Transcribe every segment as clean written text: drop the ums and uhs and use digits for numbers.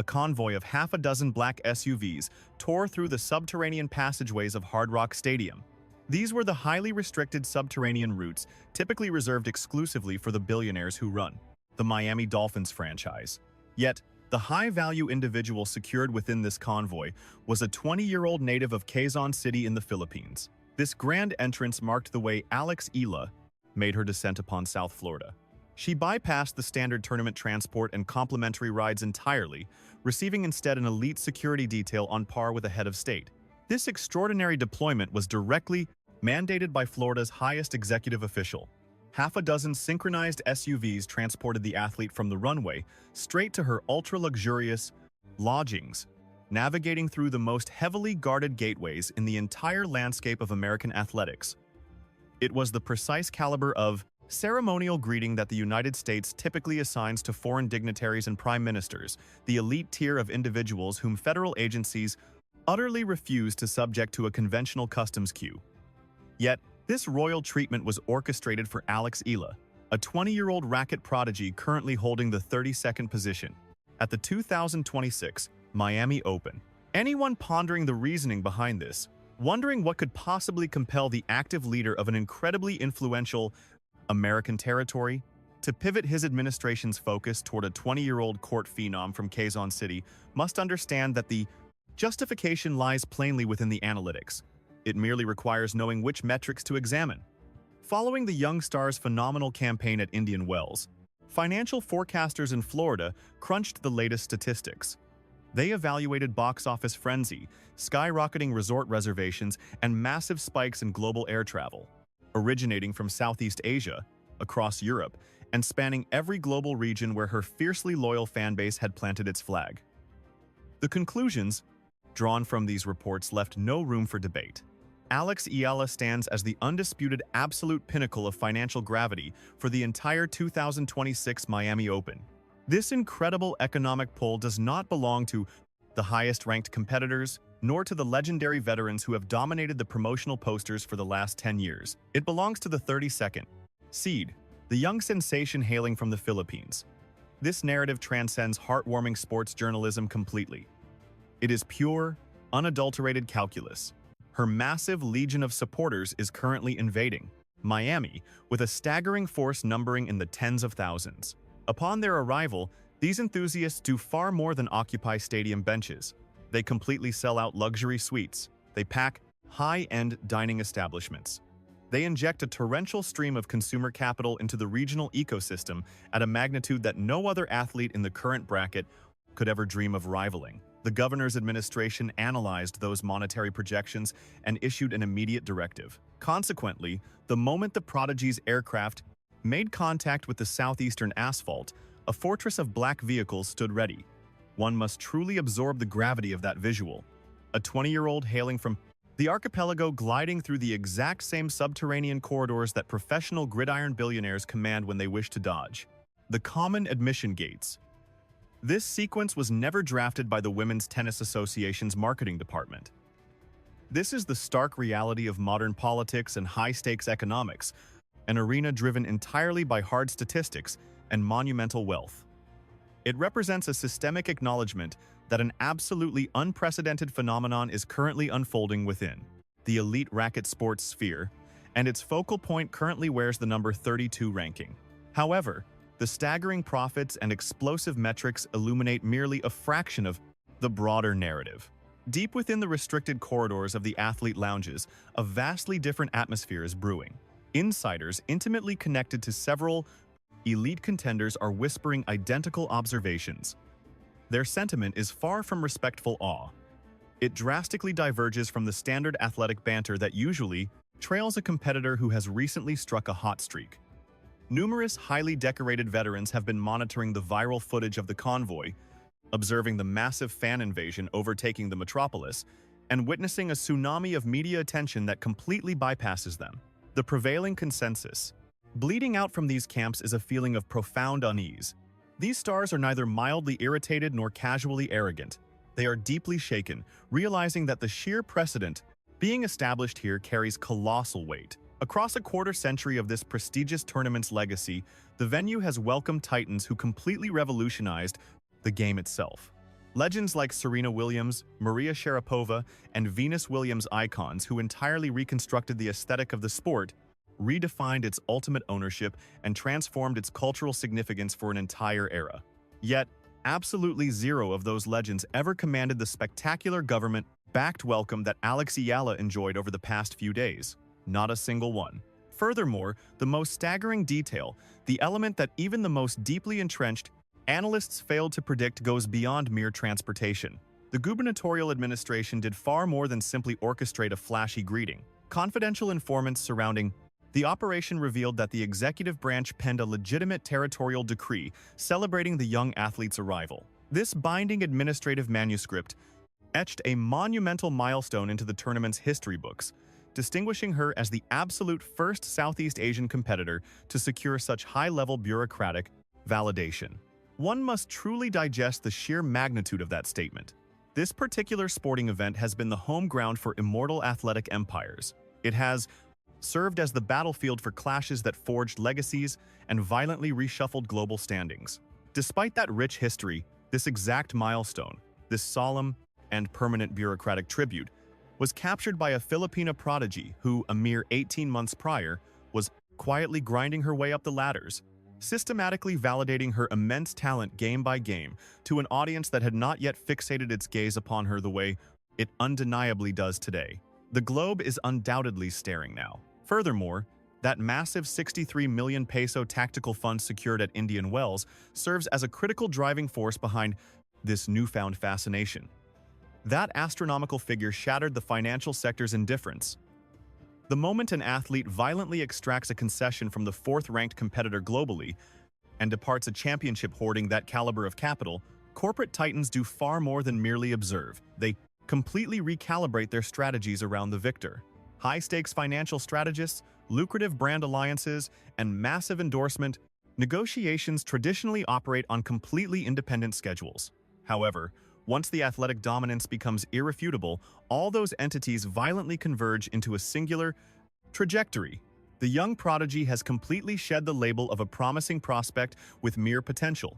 a convoy of half a dozen black SUVs tore through the subterranean passageways of Hard Rock Stadium. These were the highly restricted subterranean routes typically reserved exclusively for the billionaires who run the Miami Dolphins franchise. Yet, the high-value individual secured within this convoy was a 20-year-old native of Quezon City in the Philippines. This grand entrance marked the way Alex Eala made her descent upon South Florida. She bypassed the standard tournament transport and complimentary rides entirely, receiving instead an elite security detail on par with a head of state. This extraordinary deployment was directly mandated by Florida's highest executive official. Half a dozen synchronized SUVs transported the athlete from the runway straight to her ultra-luxurious lodgings, navigating through the most heavily guarded gateways in the entire landscape of American athletics. It was the precise caliber of ceremonial greeting that the United States typically assigns to foreign dignitaries and prime ministers, the elite tier of individuals whom federal agencies utterly refuse to subject to a conventional customs queue. Yet, this royal treatment was orchestrated for Alex Eala, a 20-year-old racket prodigy currently holding the 32nd position at the 2026 Miami Open. Anyone pondering the reasoning behind this, wondering what could possibly compel the active leader of an incredibly influential American territory to pivot his administration's focus toward a 20-year-old court phenom from Quezon City, must understand that the justification lies plainly within the analytics. It merely requires knowing which metrics to examine. Following the young star's phenomenal campaign at Indian Wells, financial forecasters in Florida crunched the latest statistics. They evaluated box office frenzy, skyrocketing resort reservations, and massive spikes in global air travel, originating from Southeast Asia, across Europe, and spanning every global region where her fiercely loyal fanbase had planted its flag. The conclusions drawn from these reports left no room for debate. Alex Eala stands as the undisputed absolute pinnacle of financial gravity for the entire 2026 Miami Open. This incredible economic pull does not belong to the highest-ranked competitors, nor to the legendary veterans who have dominated the promotional posters for the last 10 years. It belongs to the 32nd seed, the young sensation hailing from the Philippines. This narrative transcends heartwarming sports journalism completely. It is pure, unadulterated calculus. Her massive legion of supporters is currently invading Miami, with a staggering force numbering in the tens of thousands. Upon their arrival, these enthusiasts do far more than occupy stadium benches. They completely sell out luxury suites. They pack high-end dining establishments. They inject a torrential stream of consumer capital into the regional ecosystem at a magnitude that no other athlete in the current bracket could ever dream of rivaling. The governor's administration analyzed those monetary projections and issued an immediate directive. Consequently, the moment the prodigy's aircraft made contact with the southeastern asphalt, a fortress of black vehicles stood ready. One must truly absorb the gravity of that visual. A 20-year-old hailing from the archipelago gliding through the exact same subterranean corridors that professional gridiron billionaires command when they wish to dodge. The common admission gates. This sequence was never drafted by the Women's Tennis Association's marketing department. This is the stark reality of modern politics and high-stakes economics, an arena driven entirely by hard statistics and monumental wealth. It represents a systemic acknowledgement that an absolutely unprecedented phenomenon is currently unfolding within the elite racket sports sphere, and its focal point currently wears the number 32 ranking. However, the staggering profits and explosive metrics illuminate merely a fraction of the broader narrative. Deep within the restricted corridors of the athlete lounges, a vastly different atmosphere is brewing. Insiders intimately connected to several elite contenders are whispering identical observations. Their sentiment is far from respectful awe. It drastically diverges from the standard athletic banter that usually trails a competitor who has recently struck a hot streak. Numerous highly decorated veterans have been monitoring the viral footage of the convoy, observing the massive fan invasion overtaking the metropolis, and witnessing a tsunami of media attention that completely bypasses them. The prevailing consensus bleeding out from these camps is a feeling of profound unease. These stars are neither mildly irritated nor casually arrogant. They are deeply shaken, realizing that the sheer precedent being established here carries colossal weight. Across a quarter-century of this prestigious tournament's legacy, the venue has welcomed titans who completely revolutionized the game itself. Legends like Serena Williams, Maria Sharapova, and Venus Williams icons who entirely reconstructed the aesthetic of the sport, redefined its ultimate ownership and transformed its cultural significance for an entire era. Yet, absolutely zero of those legends ever commanded the spectacular government-backed welcome that Alex Eala enjoyed over the past few days. Not a single one. Furthermore, the most staggering detail, the element that even the most deeply entrenched analysts failed to predict, goes beyond mere transportation. The gubernatorial administration did far more than simply orchestrate a flashy greeting. Confidential informants surrounding the operation revealed that the executive branch penned a legitimate territorial decree celebrating the young athlete's arrival. This binding administrative manuscript etched a monumental milestone into the tournament's history books, distinguishing her as the absolute first Southeast Asian competitor to secure such high-level bureaucratic validation. One must truly digest the sheer magnitude of that statement. This particular sporting event has been the home ground for immortal athletic empires. It has served as the battlefield for clashes that forged legacies and violently reshuffled global standings. Despite that rich history, this exact milestone, this solemn and permanent bureaucratic tribute, was captured by a Filipina prodigy who, a mere 18 months prior, was quietly grinding her way up the ladders, systematically validating her immense talent game by game to an audience that had not yet fixated its gaze upon her the way it undeniably does today. The globe is undoubtedly staring now. Furthermore, that massive 63 million peso tactical fund secured at Indian Wells serves as a critical driving force behind this newfound fascination. That astronomical figure shattered the financial sector's indifference. The moment an athlete violently extracts a concession from the fourth-ranked competitor globally and departs a championship hoarding that caliber of capital, corporate titans do far more than merely observe. They completely recalibrate their strategies around the victor. High-stakes financial strategists, lucrative brand alliances, and massive endorsement negotiations traditionally operate on completely independent schedules. However, once the athletic dominance becomes irrefutable, all those entities violently converge into a singular trajectory. The young prodigy has completely shed the label of a promising prospect with mere potential.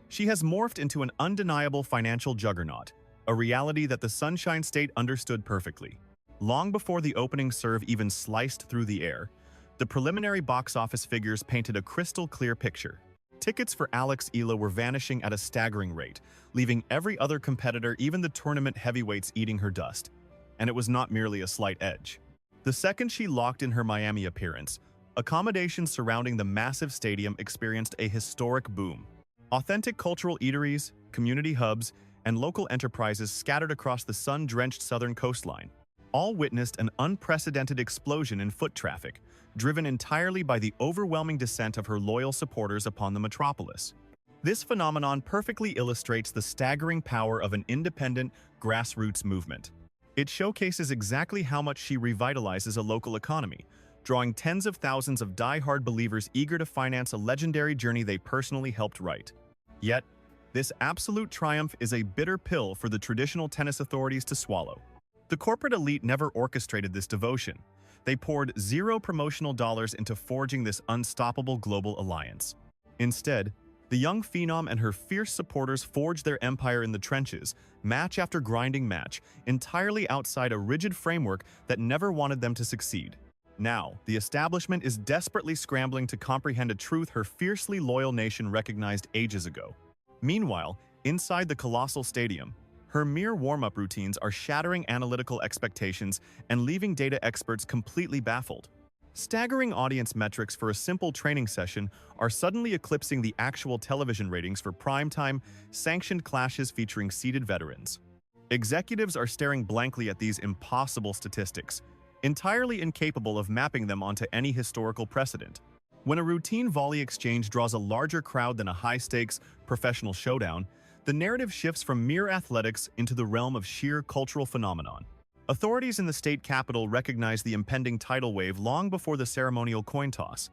She has morphed into an undeniable financial juggernaut, a reality that the Sunshine State understood perfectly. Long before the opening serve even sliced through the air, the preliminary box office figures painted a crystal-clear picture. Tickets for Alex Eala were vanishing at a staggering rate, leaving every other competitor, even the tournament heavyweights, eating her dust. And it was not merely a slight edge. The second she locked in her Miami appearance, accommodations surrounding the massive stadium experienced a historic boom. Authentic cultural eateries, community hubs, and local enterprises scattered across the sun-drenched southern coastline all witnessed an unprecedented explosion in foot traffic, driven entirely by the overwhelming descent of her loyal supporters upon the metropolis. This phenomenon perfectly illustrates the staggering power of an independent, grassroots movement. It showcases exactly how much she revitalizes a local economy, drawing tens of thousands of die-hard believers eager to finance a legendary journey they personally helped write. Yet, this absolute triumph is a bitter pill for the traditional tennis authorities to swallow. The corporate elite never orchestrated this devotion. They poured zero promotional dollars into forging this unstoppable global alliance. Instead, the young phenom and her fierce supporters forged their empire in the trenches, match after grinding match, entirely outside a rigid framework that never wanted them to succeed. Now, the establishment is desperately scrambling to comprehend a truth her fiercely loyal nation recognized ages ago. Meanwhile, inside the colossal stadium, her mere warm-up routines are shattering analytical expectations and leaving data experts completely baffled. Staggering audience metrics for a simple training session are suddenly eclipsing the actual television ratings for primetime, sanctioned clashes featuring seasoned veterans. Executives are staring blankly at these impossible statistics, entirely incapable of mapping them onto any historical precedent. When a routine volley exchange draws a larger crowd than a high-stakes, professional showdown, the narrative shifts from mere athletics into the realm of sheer cultural phenomenon. Authorities in the state capital recognized the impending tidal wave long before the ceremonial coin toss.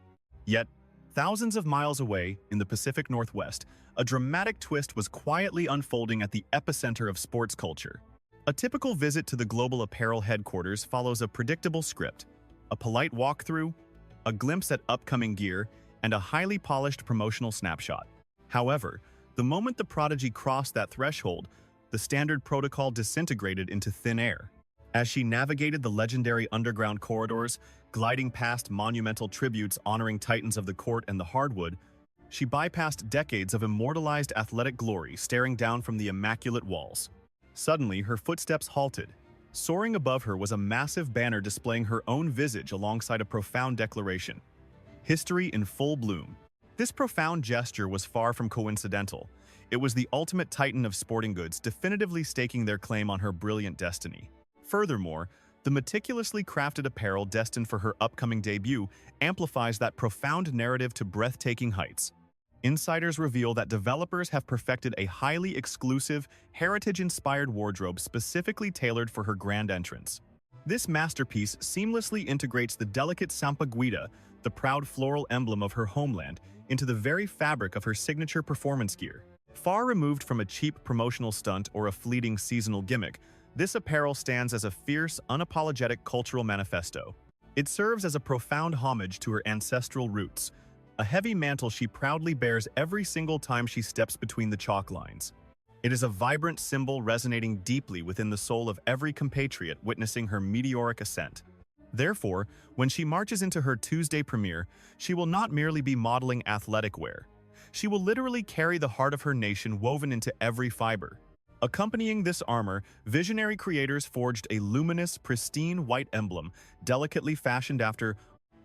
Yet, thousands of miles away, in the Pacific Northwest, a dramatic twist was quietly unfolding at the epicenter of sports culture. A typical visit to the global apparel headquarters follows a predictable script: a polite walkthrough, a glimpse at upcoming gear, and a highly polished promotional snapshot. However, the moment the prodigy crossed that threshold, the standard protocol disintegrated into thin air. As she navigated the legendary underground corridors, gliding past monumental tributes honoring titans of the court and the hardwood, she bypassed decades of immortalized athletic glory staring down from the immaculate walls. Suddenly, her footsteps halted. Soaring above her was a massive banner displaying her own visage alongside a profound declaration. History in full bloom. This profound gesture was far from coincidental. It was the ultimate titan of sporting goods definitively staking their claim on her brilliant destiny. Furthermore, the meticulously crafted apparel destined for her upcoming debut amplifies that profound narrative to breathtaking heights. Insiders reveal that developers have perfected a highly exclusive, heritage-inspired wardrobe specifically tailored for her grand entrance. This masterpiece seamlessly integrates the delicate sampaguita, the proud floral emblem of her homeland, into the very fabric of her signature performance gear. Far removed from a cheap promotional stunt or a fleeting seasonal gimmick, this apparel stands as a fierce, unapologetic cultural manifesto. It serves as a profound homage to her ancestral roots, a heavy mantle she proudly bears every single time she steps between the chalk lines. It is a vibrant symbol resonating deeply within the soul of every compatriot witnessing her meteoric ascent. Therefore, when she marches into her Tuesday premiere, she will not merely be modeling athletic wear. She will literally carry the heart of her nation woven into every fiber. Accompanying this armor, visionary creators forged a luminous, pristine white emblem, delicately fashioned after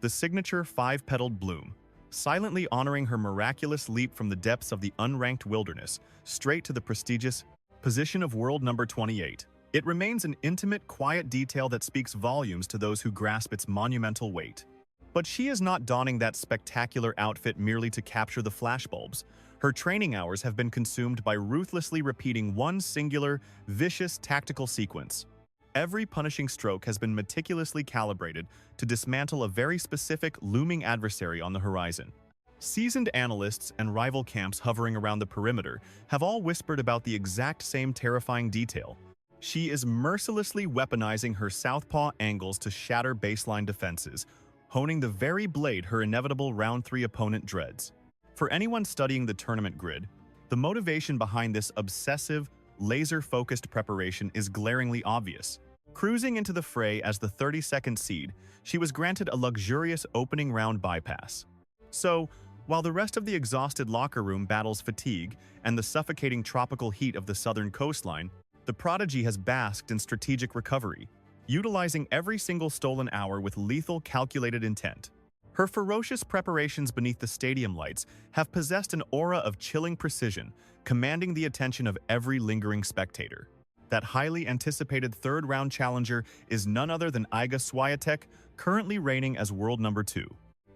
the signature five-petaled bloom, silently honoring her miraculous leap from the depths of the unranked wilderness, straight to the prestigious position of world number 28. It remains an intimate, quiet detail that speaks volumes to those who grasp its monumental weight. But she is not donning that spectacular outfit merely to capture the flashbulbs. Her training hours have been consumed by ruthlessly repeating one singular, vicious tactical sequence. Every punishing stroke has been meticulously calibrated to dismantle a very specific, looming adversary on the horizon. Seasoned analysts and rival camps hovering around the perimeter have all whispered about the exact same terrifying detail. She is mercilessly weaponizing her southpaw angles to shatter baseline defenses, honing the very blade her inevitable round 3 opponent dreads. For anyone studying the tournament grid, the motivation behind this obsessive, laser-focused preparation is glaringly obvious. Cruising into the fray as the 32nd seed, she was granted a luxurious opening round bypass. So, while the rest of the exhausted locker room battles fatigue and the suffocating tropical heat of the southern coastline, the prodigy has basked in strategic recovery, utilizing every single stolen hour with lethal, calculated intent. Her ferocious preparations beneath the stadium lights have possessed an aura of chilling precision, commanding the attention of every lingering spectator. That highly anticipated third-round challenger is none other than Iga Swiatek, currently reigning as world number 2.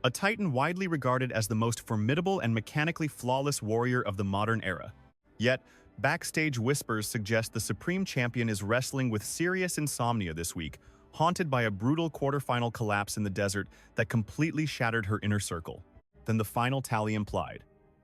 A titan widely regarded as the most formidable and mechanically flawless warrior of the modern era. Yet, backstage whispers suggest the supreme champion is wrestling with serious insomnia this week, haunted by a brutal quarterfinal collapse in the desert that completely shattered her inner circle. Then the final tally implied.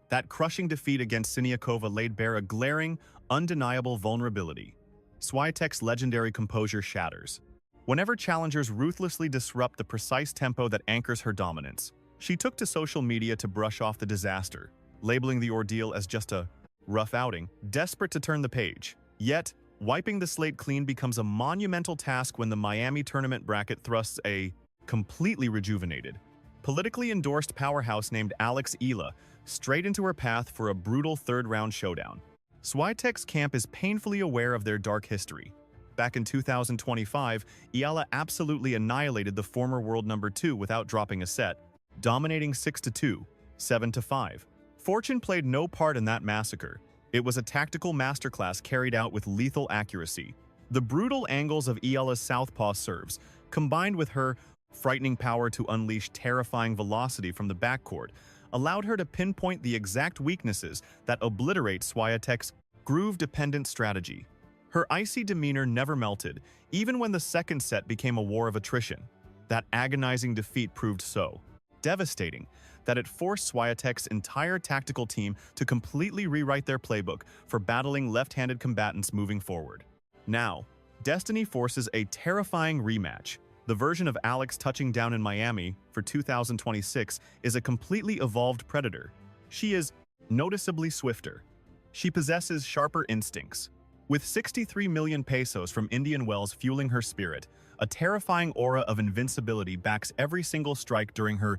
That crushing defeat against Siniakova laid bare a glaring, undeniable vulnerability. Swiatek's legendary composure shatters. Whenever challengers ruthlessly disrupt the precise tempo that anchors her dominance, she took to social media to brush off the disaster, labeling the ordeal as just a rough outing, desperate to turn the page. Yet, wiping the slate clean becomes a monumental task when the Miami tournament bracket thrusts a completely rejuvenated, politically endorsed powerhouse named Alex Eala straight into her path for a brutal third-round showdown. Swiatek's camp is painfully aware of their dark history. Back in 2025, Eala absolutely annihilated the former world number 2 without dropping a set, dominating 6-2, 7-5. Fortune played no part in that massacre. It was a tactical masterclass carried out with lethal accuracy. The brutal angles of Eala's southpaw serves, combined with her frightening power to unleash terrifying velocity from the backcourt, allowed her to pinpoint the exact weaknesses that obliterate Swiatek's groove-dependent strategy. Her icy demeanor never melted, even when the second set became a war of attrition. That agonizing defeat proved so devastating that it forced Swiatek's entire tactical team to completely rewrite their playbook for battling left-handed combatants moving forward. Now, destiny forces a terrifying rematch. The version of Alex touching down in Miami for 2026 is a completely evolved predator. She is noticeably swifter. She possesses sharper instincts, With 63 million pesos from Indian wells fueling her spirit, a terrifying aura of invincibility backs every single strike during her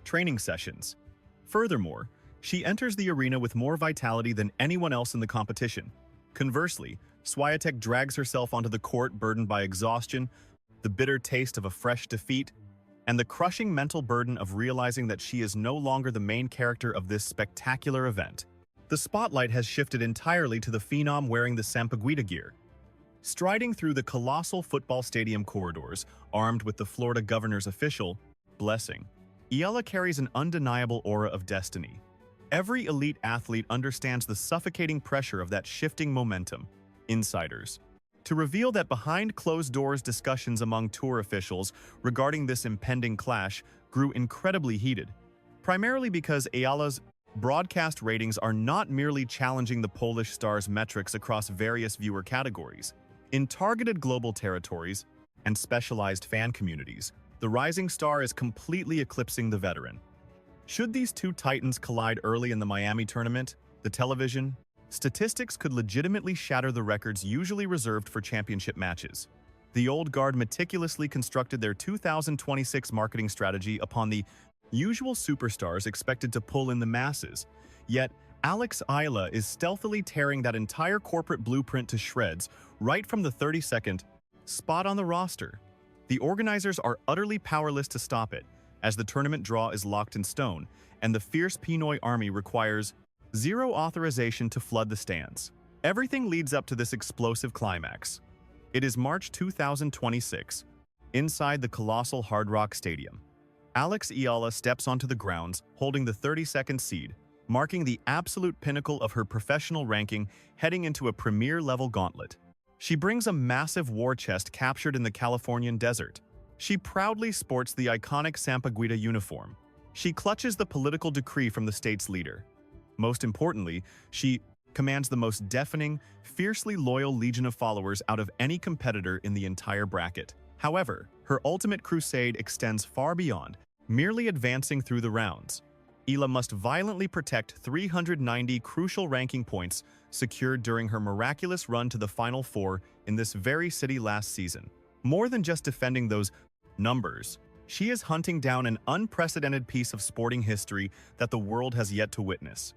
training sessions. Furthermore, she enters the arena with more vitality than anyone else in the competition. Conversely, Swiatek drags herself onto the court burdened by exhaustion, the bitter taste of a fresh defeat, and the crushing mental burden of realizing that she is no longer the main character of this spectacular event. The spotlight has shifted entirely to the phenom wearing the Sampaguita gear. Striding through the colossal football stadium corridors, armed with the Florida governor's official blessing, Eala carries an undeniable aura of destiny. Every elite athlete understands the suffocating pressure of that shifting momentum. Insiders. To reveal that behind closed doors discussions among tour officials regarding this impending clash grew incredibly heated, primarily because Eala's broadcast ratings are not merely challenging the Polish star's metrics across various viewer categories. In targeted global territories and specialized fan communities, the rising star is completely eclipsing the veteran. Should these two titans collide early in the Miami tournament, the television statistics could legitimately shatter the records usually reserved for championship matches. The old guard meticulously constructed their 2026 marketing strategy upon the usual superstars expected to pull in the masses, yet Alex Eala is stealthily tearing that entire corporate blueprint to shreds right from the 32nd spot on the roster. The organizers are utterly powerless to stop it, as the tournament draw is locked in stone, and the fierce Pinoy army requires zero authorization to flood the stands. Everything leads up to this explosive climax. It is March 2026. Inside the colossal Hard Rock Stadium, Alex Eala steps onto the grounds holding the 32nd seed, marking the absolute pinnacle of her professional ranking heading into a premier-level gauntlet. She brings a massive war chest captured in the Californian desert. She proudly sports the iconic Sampaguita uniform. She clutches the political decree from the state's leader. Most importantly, she commands the most deafening, fiercely loyal legion of followers out of any competitor in the entire bracket. However, her ultimate crusade extends far beyond merely advancing through the rounds. Eala must violently protect 390 crucial ranking points secured during her miraculous run to the Final Four in this very city last season. More than just defending those numbers, she is hunting down an unprecedented piece of sporting history that the world has yet to witness.